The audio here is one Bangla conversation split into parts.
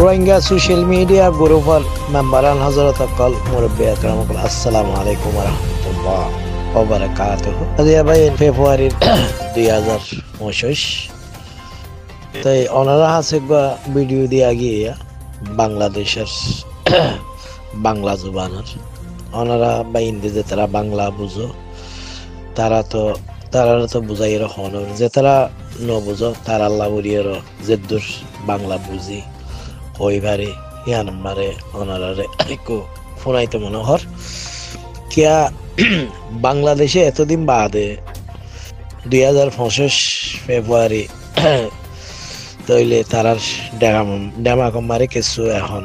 রোহিঙ্গা সোশ্যাল মিডিয়া গ্রুপের মেম্বারান হজরত অকল মুরব্বী আকরাম অকল আসসালামু আলাইকুম ওয়া রাহমাতুল্লাহ ওয়া বারাকাতুহু। আজ ভাই ফেব্রুয়ারি 2025 তাই ওনারা আছে ভিডিও দিয়ে গিয়ে বাংলাদেশের বাংলা জুবানের ওনারা বা ইংরেজি তারা বাংলা বুঝো তারা তো বুঝাই রকম যে তারা ন বুঝো তার আল্লাহ বলিয়ের যে দূর বাংলা বুঝি কইবারে ইয়ান মারে ওনারে একটু ফোনাইতে মনে হর কিয়া বাংলাদেশে এতদিন বাদে 2025 ফেব্রুয়ারি তইলে তারার ডেমা কমারে কিছু এখন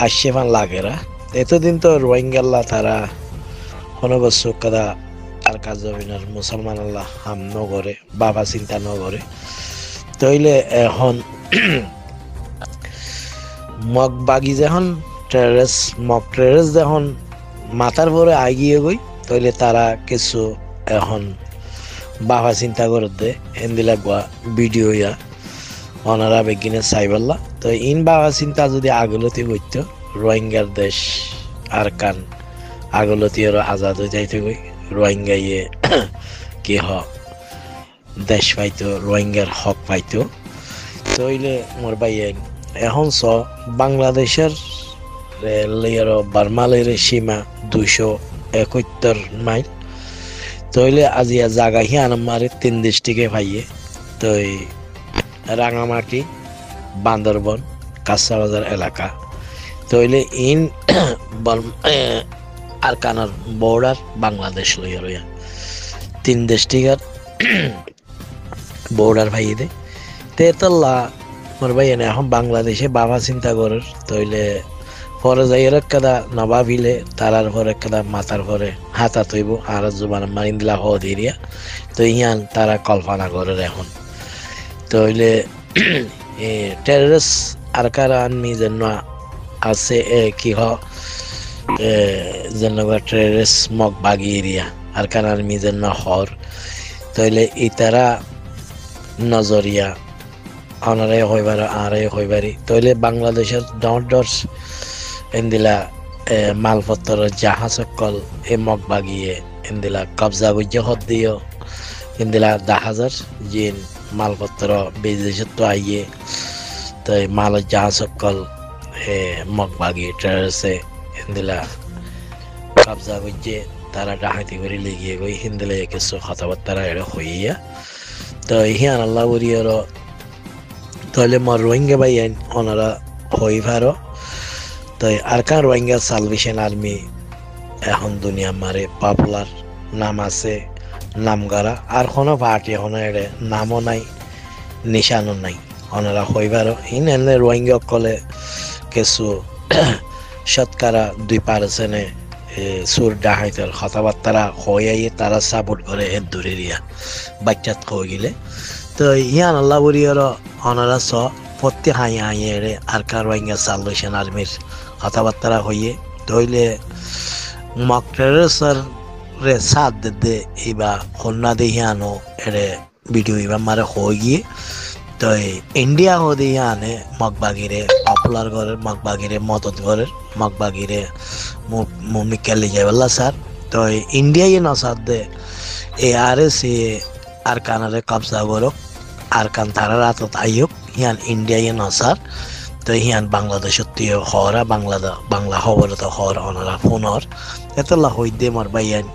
আসছে ফান লাগেরা এতদিন তো রোহিঙ্গাল্লা তারা কোনো বছর কাদা আর কাজ জমিনার মুসলমান আল্লাহ হাম নগরে বাবা চিন্তা নগরে তইলে এখন মগ বাগি যখন মগ টেরেস যখন মাথার পরে আগিয়ে গই তইলে তারা কিছু এখন বাবা চিন্তা করে দে এন্দিলা গোয়া ভিডিও ইয়া ওনারা বেগিনে চাইবাল্লা তো ইন বাবা চিন্তা যদি আগলতি বইত রোহিঙ্গার দেশ আর কান আগলতি আরো আজাদ হয়ে যাইতে গই রোহিঙ্গা ইয়ে কি দেশ পাইতো রোহিঙ্গার হক পাইতো তইলে মোর বাইয়ে এখন বাংলাদেশের বার্মালের সীমা 271 মাইল তইলে আজিয়া জাগা হিয়ান মারে 3 ডিস্ট্রিক্টে পাইয়ে তই রাঙামাটি বান্দরবন কাঁচাবাজার এলাকা তইলে ইন আর কানার বর্ডার বাংলাদেশ লইয়া লইয়া 3 ডিস্ট্রিক্টের বর্ডার পাইয়ে দে তেতল্লা মোর ভাই এনে এখন বাংলাদেশে বাবা চিন্তা করার তইলে পরে যাই কাদা নবাবিলে তারার পরে কাদা মাথার পরে হাতা তৈব আর জুবান মারিন দিলা হ দিরিয়া তো ইয়ান তারা কল্পনা করে এখন তইলে টেররিস্ট আর কারা আনমি যেন আছে কি যেন টেররিস্ট মগ বাগি এরিয়া আর কারা আনমি যেন হর তইলে ইতারা নজরিয়া অনারাই হইবার আরাই হইবারি তইলে বাংলাদেশের ডর্স এন্দিলা মালপত্র জাহাজ সকল এ মগ বাগিয়ে এন্দিলা কবজা গুজ্জে হদ দিও এন্দিলা 10,000 জিন মালপত্র বিদেশত তো আইয়ে তাই মাল জাহাজ সকল মগ বাগিয়ে ট্রেসে এন্দিলা কবজা গুজ্জে তারা ডাহাতি করে লেগিয়ে গই হিন্দিলা কিছু কথাবার্তা এরা হইয়া তো হিয়ান আল্লাহ বরিয়ার তাহলে মোর রোহিঙ্গা ভাই ওনারা হই ভারো তাই আর কার রোহিঙ্গা সালভেশন আর্মি এখন দুনিয়া মারে পপুলার নাম আছে নামগারা আর কোনো পার্টি এখন এড়ে নামও নাই নিশানও নাই ওনারা হই ভারো ইন এনে রোহিঙ্গা কলে কিছু শতকরা 2% সুর ডাহাইতের কথাবার্তারা হইয়াই তারা সাপোর্ট করে এর দূরে রিয়া বাচ্চাত হয়ে গেলে তো ইয়ান আল্লাহ বরিয়ার ওনারা প্রত্যেক হাইয়ে এড়ে আর কার রোহিঙ্গা সালভেশন আর্মির কথাবার্তা হইয়ে তইলে মক টেররিস্টের রে সাথ দে ইবা খুলনা দেহিয়ানো এড়ে ভিডিও ইবা মারে হয়ে গিয়ে তো ইন্ডিয়া হো দেহিয়ানে মগবাগিরে পপুলার ঘরের মগবাগিরে মদত ঘরের মগবাগিরে মুমিকালি যাইবাল্লা স্যার তো ইন্ডিয়াই নসাদ দে ARS আর কানারে কবজা করো আর কান তারা রাতত আইয়ুক হিয়ান ইন্ডিয়ায় নসার তো হিয়ান বাংলাদেশত হরা বাংলা খবর তো হর ওনারা ফোনর এতলা হইদে মোর বাইয়ান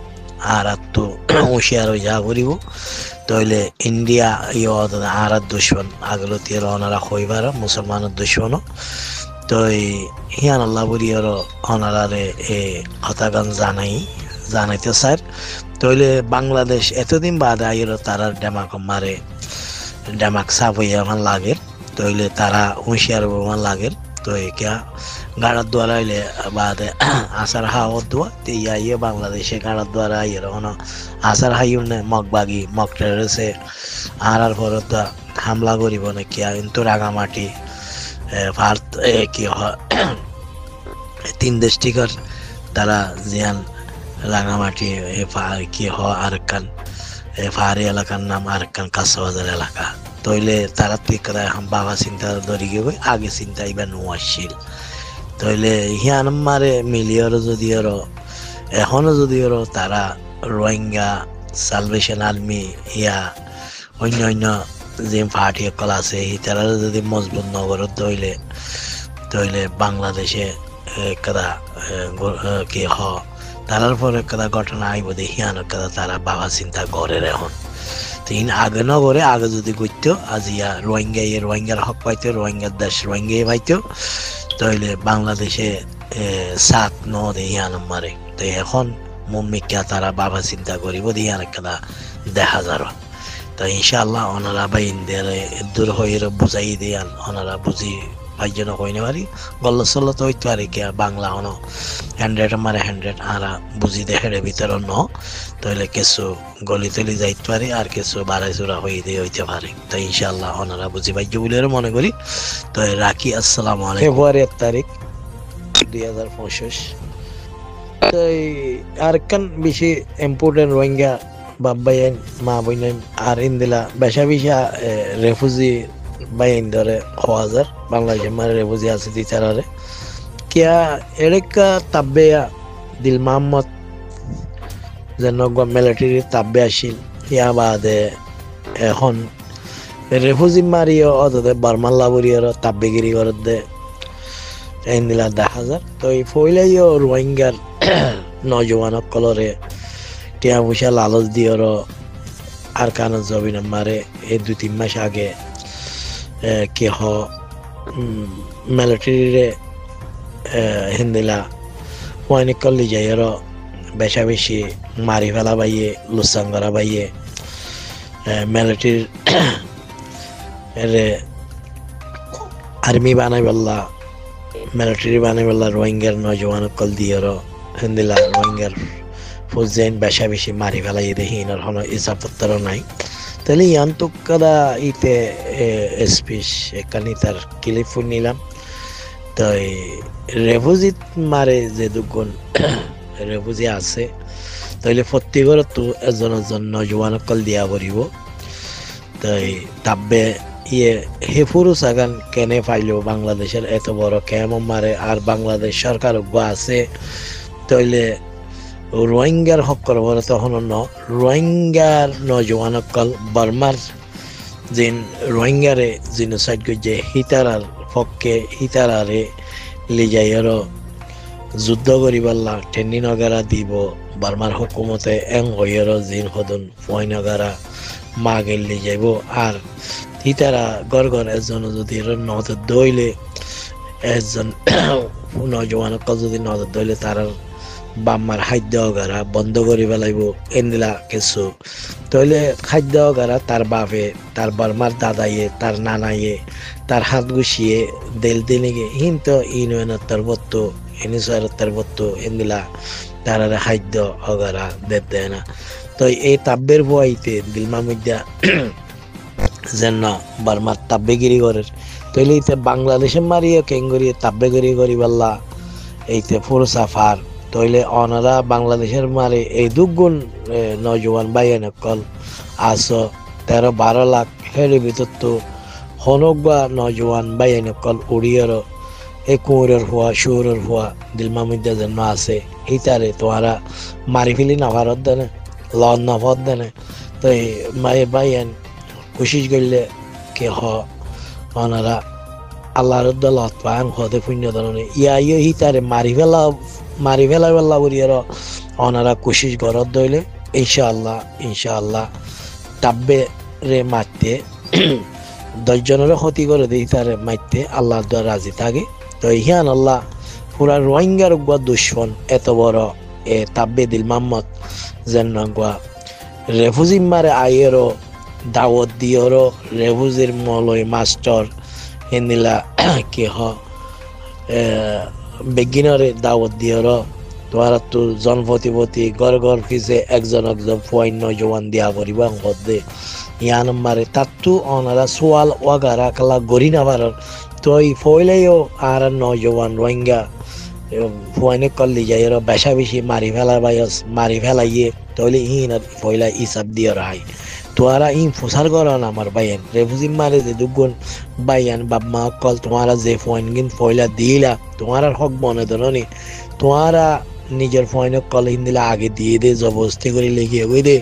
আর তো হুঁশিয়ার হয়ে যা করিব তইলে ইন্ডিয়া আর দুশ্মন আগলতি ওনারা হইবার মুসলমানের দুশ্মন তো হিয়ান আল্লাহ বরিয়ার ওনারারে হতাগান জানাইতে স্যার তইলে বাংলাদেশ এতদিন বাদ আইর তারার ডেমাক সাফ হইয়া আমার লাগের তইলে তারা হুঁশিয়ার মান লাগের তো কিয়া গাড়ার দ্বারা আইলে বাদে আসার হাওয়ার দোয়া ইয়া ইয়ে বাংলাদেশে গাড়ার দ্বারা আইয়ের হন আসার হাইও নে মগ বাগি মগ টেরেসে আর পরত হামলা করিব না কিয়া কিন্তু রাঙামাটি ভারত কি 3 ডিস্ট্রিক্টের তারা জিয়ান রাঙামাটি কি আর কান পাহাড়ি এলাকার নাম আর কাঁচাবাজার এলাকা তইলে তারা তুই করা বাবা চিন্তা ধরি গিয়ে আগে চিন্তা ইবা নোয়াছিল তইলে হিয়ান মারে মিলিয়র যদি এখনো যদি তারা রোহিঙ্গা সালভেশন আর্মি ইয়া অন্য অন্য যে পার্টি সকল আছে তারা যদি মজবুত নগরত তইলে বাংলাদেশে কদা কি তারার পরে কদা ঘটনা আইব হিয়ান কদা তারা বাবা চিন্তা করে এখন তিন আগে নগরে আগে যদি করতো আজ ইয়া রোহিঙ্গার হক পাইতো রোহিঙ্গার দেশ রোহিঙ্গাই পাইতো তাইলে বাংলাদেশে সাত ন দিয়ান মারে তো এখন মুম্মিকা তারা বাবা চিন্তা করিব দিয়ান একটা দেখা যার তো ইনশাআল্লাহ ওনারা বা ইন্ডিয়ার দূর হয়ে বুঝাই দিয়ান ওনারা বুঝি ভাইজন কইনে পারি গল্ল সল্ল তো হইতে পারি কি বাংলা অন 100 মারে 100 আরা বুঝি দেখে ভিতর ন তাহলে কিছু গলি তলি যাইতে পারি আর কিছু বাড়াই চূড়া হয়ে দিয়ে হইতে পারে তো ইনশাআল্লাহ ওনারা বুঝি ভাইজ বলে মনে করি তো রাখি আসসালামু আলাইকুম ফেব্রুয়ারি 1 তারিখ 2025 তো আর কান বেশি ইম্পর্টেন্ট রোহিঙ্গা বাবাইন মা বইন আর ইন্দিলা বেশা রেফুজি বাইন ধরে 1000 বাংলাদেশে মারে রেফুজি আছে দিতারে কিয়া এরেকা তাব্বেয়া দিল মোহাম্মদ যেন মিলিটারি তাব্বে আসিল ইয়া বাদে এখন রেফুজি মারিও অদে বার্মান লাবরিয়ার তাব্বেগিরি করতে ইন্দিলা 10,000 তো এই ফইলাইও রোহিঙ্গার নজওয়ান কলরে টিয়া পয়সা লালচ দিয়র আর কান জবিন মারে এই 2-3 মাস আগে কি মিলিটারিরে হিন্দিলা ওয়ানি কল্লি যাইর বেশা বেশি মারি ফেলা বাইয়ে লুসাঙ্গরা বাইয়ে মিলিটারির আর্মি বানাই বললা মিলিটারি বানাই বললা রোহিঙ্গার নজওয়ান কল দিয়র হিন্দিলা রোহিঙ্গার ফুজেন বেশা বেশি মারি ফেলাই দেখি ইনার হন ইসাপত্তর নাই তাহলে ইয়ান তো কাদা ইতে স্পিচ এখানে তার ক্লিপ নিলাম তো রেফুজিত মারে যে দুগুণ রেফুজি আছে তাইলে প্রত্যেকের তো এজন নজওয়ান কল দিয়া পড়িব তাই তাব্বে ইয়ে হেফুরু সাগান কেনে পাইলো বাংলাদেশের এত বড় কেমন মারে আর বাংলাদেশ সরকার আছে তাইলে রোহিঙ্গার হক করব তখন রোহিঙ্গার নজওয়ান কল বার্মার জিন রোহিঙ্গারে জিনোসাইড যে হিতারার পক্ষে হিতারারে লিজাইর যুদ্ধ করিবাল্লা ট্রেনিং নগারা দিব বার্মার হুকুমতে এং হইর জিন হদন ফয় নগারা মা গেলি যাইব আর হিতারা গড় এজন যদি নজর দইলে এজন নজওয়ান কল যদি নজর দইলে তার বাম্মার খাদ্য গারা বন্ধ করি পেলাইব এনদিলা কিছু তইলে খাদ্য গারা তার বাপে তার বার্মার দাদাইয়ে তার নানাইয়ে তার হাত গুছিয়ে দেল দিনেগে হিন্ত ইউনিয়নের তরবত্ত ইনিসয়ের তরবত্ত এনদিলা তার খাদ্য অগারা দেয় না তো এই তাব্বের বইতে দিলমা মধ্যা যেন বার্মার তাব্বেগিরি করের তইলে ইতে বাংলাদেশে মারিয়ে কেঙ্গরি তাব্বেগিরি করি পাল্লা এইতে ফুরসাফার তইলে অনারা বাংলাদেশের মারে এই দুগুণ নজওয়ান বাইন কল আস 13-12 লাখ হের ভিতর তো হনকা নজওয়ান বাইন কল উড়িয়ার এই কুঁড়ের হওয়া সুরের হওয়া দিলমা মধ্যে যেন আছে এইটারে তোমারা মারি ফেলি না ভারত দেনে লন না ভর দেনে তো এই মায়ে বাইন কোশিশ করলে কে ওনারা আল্লাহর দলত পান হতে পুণ্য ধরনের ইয়া হিতারে মারি ফেলা উড়িয়ার ওনারা কোশিশ করত দইলে ইনশাআল্লাহ তাব্বে রে মারতে 10 জনের ক্ষতি করে দিই তার মারতে আল্লাহর দোয়া রাজি থাকে তো ইহান আল্লাহ পুরা রোহিঙ্গার গুয়া দুশ্মন এত বড় এ তাব্বে দিল মোহাম্মদ যেন গুয়া রেফুজি মারে আইয়েরও দাওয়াত দিয়েরও রেফুজির মলয় মাস্টার হিন্দিলা কি বেগিনরে দাওয়াত দিয়ের তোমার তো জনপ্রতিপতি ঘর ফিসে একজন পয়েন্ট নজওয়ান দিয়া করিব দে ইয়ান মারে তাতু অনারা সোয়াল ওয়াগারা কালা গড়ি না পারার তো এই ফইলেও আর নজওয়ান রোহিঙ্গা পয়েন্ট করলি যাই বেশা বেশি মারি ফেলাইয়ে তাহলে ইন ফইলা হিসাব দিয়ে রায় তোয়ারা ইন ফসার করন আমার বাইয়ান রেফুজি মারে যে দুগুণ বাইয়ান বাপমা কল তোমারা যে ফয়েন গিন ফয়লা দিলা তোমার হক বনে ধরনি তোমারা নিজের ফয়েন কল হিন্দিলা আগে দিয়ে দে জবরদস্তি করে লেগে ওই দে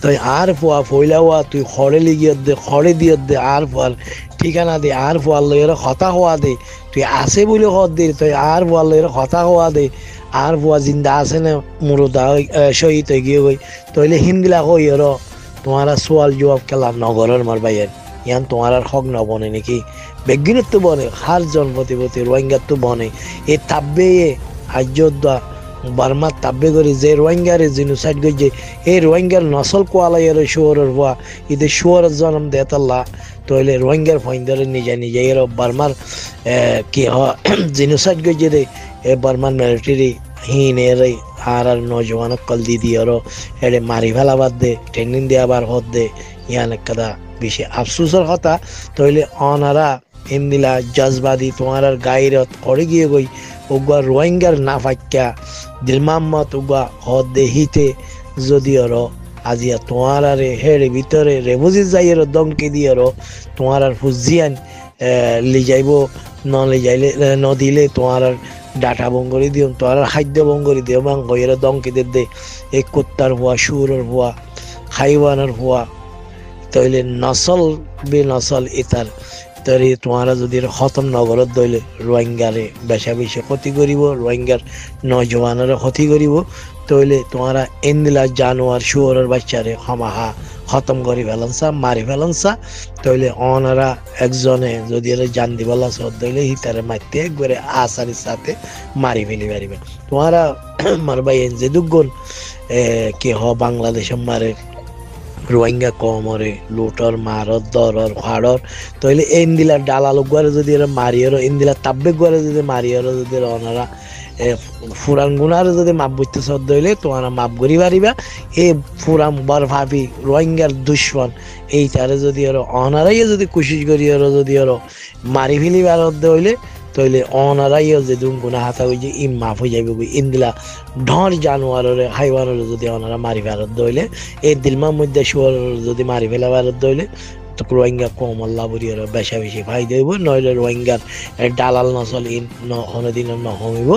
তুই আর ফুয়া ফইলা হওয়া তুই খড়ে লিগিয়ে দে খড়ে দিয়ে দে আর ফুয়ার ঠিকানা দে আর ফুয়ার লইয়ের কথা হওয়া দে তুই আসে বলে হদ দে তুই আর ফুয়ার লইয়ের কথা হওয়া দে আর ফুয়া জিন্দা আছে না মুরুদা শহীদ হয়ে গিয়ে গই তইলে হিনগিলা কই এর তোমারা সোয়াল জবাব খেলা নগরের মার বাইয়ের ইয়ান তোমার আর হক নবনে নাকি বেগিনের তো বনে হার জন্মতি প্রতি রোহিঙ্গার তো বনে এ তাব্বে আযোধ্যা বার্মার তাব্বে করে যে রোহিঙ্গারে জিনোসাইড করছে এই রোহিঙ্গার নসল কোয়ালাইয়ের শুয়ারের হওয়া এদের শুয়ারের জন্ম দেতাল্লাহ তইলে রোহিঙ্গার ফইন্দারে নিজে নিজে এর বার্মার কি হয় জিনোসাইড করছে রে এ বার্মার মিলিটারি হিন এর আর নজওয়ান কল দি দিয়েরও এড়ে মারি ফেলাবার দে ট্রেনিং দেওয়াবার হত দে ইয়ান কাদা বেশি আফসোসের কথা তইলে অনারা ইন্দিলা জজবাদি তোমার আর গাইরত করে গিয়ে গই ওগুয়া রোহিঙ্গার না ফাক্কা দিলমাম্মত ওগুয়া হদ দে হিতে যদি ওর আজিয়া তোমার আরে হেড়ে ভিতরে রেবুজি যাইয়ের দমকে দিয়ে তোমার আর ফুজিয়ান লিজাইব লিজাইলে নদিলে তোমার আর ডাটা বঙ্গরি দিও তোমার আর খাদ্য বঙ্গরি দিও এবং গইয়ের দমকে দে এই কুত্তার ভুয়া সুরের ভুয়া হাইওয়ানের ভুয়া তইলে নসল বে নসল এটার তৈরি তোমারা যদি খতম নগরত দইলে রোহিঙ্গারে বেশা বেশি ক্ষতি করিব রোহিঙ্গার নজওয়ানের ক্ষতি করিব তইলে তোমারা এন্দিলা জানোয়ার শুয়োরের বাচ্চারে হমাহা খতম করি ফেলানসা মারি ফেলানসা তইলে অনারা একজনে যদি এরা জান দিবালা সদ দইলে হিতারে মারতে একবারে আসারির সাথে মারি ফেলি পারিবে তোমারা মারবাই যে দুগুণ কে হ বাংলাদেশের মারে রোহিঙ্গা কমরে লুটর মারর দরর ফাড়র তইলে এন্দিলা ডালালো গুয়ারে যদি এরা মারিয়েরো এন্দিলা তাব্বে গুয়ারে যদি মারিয়েরো যদি ওনারা ফুরান গুনারে যদি মাপ বুঝতে সদ হইলে তোমরা মাপ করি পারিবা এই ফুরাম বার ভাবি রোহিঙ্গার দুশ্মন এইটারে যদি ওরা অনারাই যদি কোশিশ করি ওরা যদি ওরা মারি ফেলি বারদ হইলে তইলে অনারাইও যে দুম গুনা হাতা হই যে ইম মাফ হয়ে যাবে ইন্দিলা ঢর জানোয়ারের হাইওয়ানের যদি ওনারা মারি ফেরত দইলে এই দিলমার মধ্যে শুয়ার যদি মারি ফেলা ফেরত দইলে তো রোহিঙ্গা কম আল্লাহ বরিয়ার বেশা বেশি ফাই দেব নইলে রোহিঙ্গার ডালাল নচল ইন হনদিন নহমিব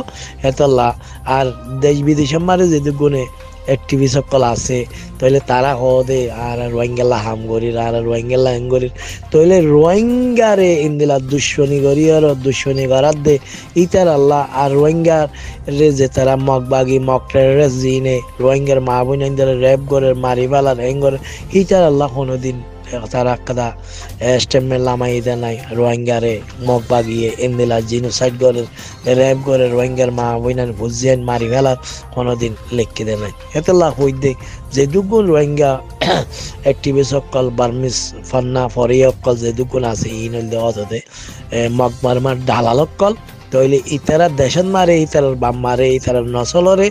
এতল্লা আর দেশ বিদেশের মারে যদি গুণে অ্যাক্টিভি সকল আছে তাহলে তারা হদে আর রোহিঙ্গালা হাম করির আর রোহিঙ্গালা হেং করির তাহলে রোহিঙ্গারে ইন্দিলা দুশ্মনী করি আর দুশ্মনী করার দে ইতার আল্লাহ আর রোহিঙ্গার রে যে তারা মগবাগি মক টেররিস্ট জিনে রোহিঙ্গার মা বোন র্যাপ করে মারি ফেলার হেং করে ইতার আল্লাহ কোনোদিন তারা কাদা স্টেমে লামাই দে নাই রোহিঙ্গারে মগ বাগিয়ে এন্দিলা জিনোসাইড করে র্যাপ করে রোহিঙ্গার মা বইনান ভুজিয়ান মারি ফেলার কোনোদিন লেখকে দে নাই এতলা হই দে যে দুগুণ রোহিঙ্গা অ্যাক্টিভিস্ট সকল বার্মিস ফান্না ফরি সকল যে দুগুণ আছে ইনল দে অদে মগ মারমার ডালাল সকল তইলে ইতারা দেশন মারে ইতারার বাম মারে ইতারার নসলরে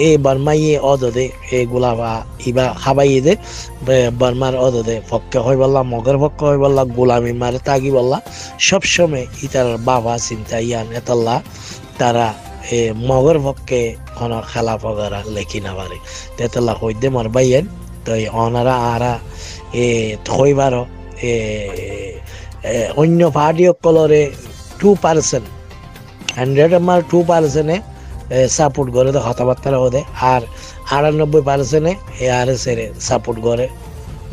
এ বার্মাইয়ে অদদে এগুলা ইবা খাবাইয়ে দে বার্মার অদদে পক্ষে হই বললা মগের পক্ষে হই বললা গোলামি মারে তাগি বললা সবসময় ইতারার বাবা চিন্তা ইয়ান এতল্লা তারা মগের পক্ষে কোনো খেলা পগারা লেখি না পারে তেতলা হই দে মার বাইয়েন তো অনারা আরা হইবার অন্য পার্টি সকলরে 2% 100 আমার 2% সাপোর্ট করে কথাবার্তা ওদের আর 98% ARS এর সাপোর্ট করে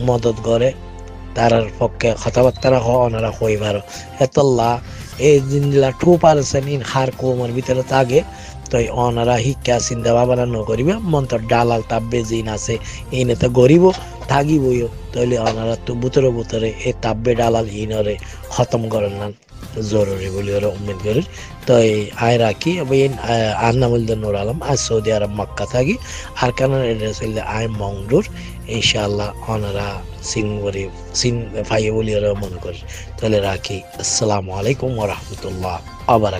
মদত করে তার পক্ষে কথাবার্তা ওনারা হইবার এতল্লা এই জিনিসগুলা 2% ইন হার কোমর ভিতরে থাকে তো ওনারা শিক্ষা চিন্তা ভাবনা নকরিবে মন্তর ডালাল তাব্বে জিন আছে এনে তো গরিব থাকিবই তাহলে ওনারা তো বুতরে বুতরে এই তাব্বে ডালাল হিনরে খতম করেন না জরুরি বলে ওরা উম্মেদ করি তো আয় রাখি আর নাম নূর আলম আর সৌদি আরব মক্কা থাকি আর কানার এড্রেস হইলে আয় মংডুর ইনশাআল্লাহ ওনারা সিন ফাইয়ে বলে ওরা মনে করি তাহলে রাখি আসসালামু আলাইকুম ওয়া রাহমাতুল্লাহ আবার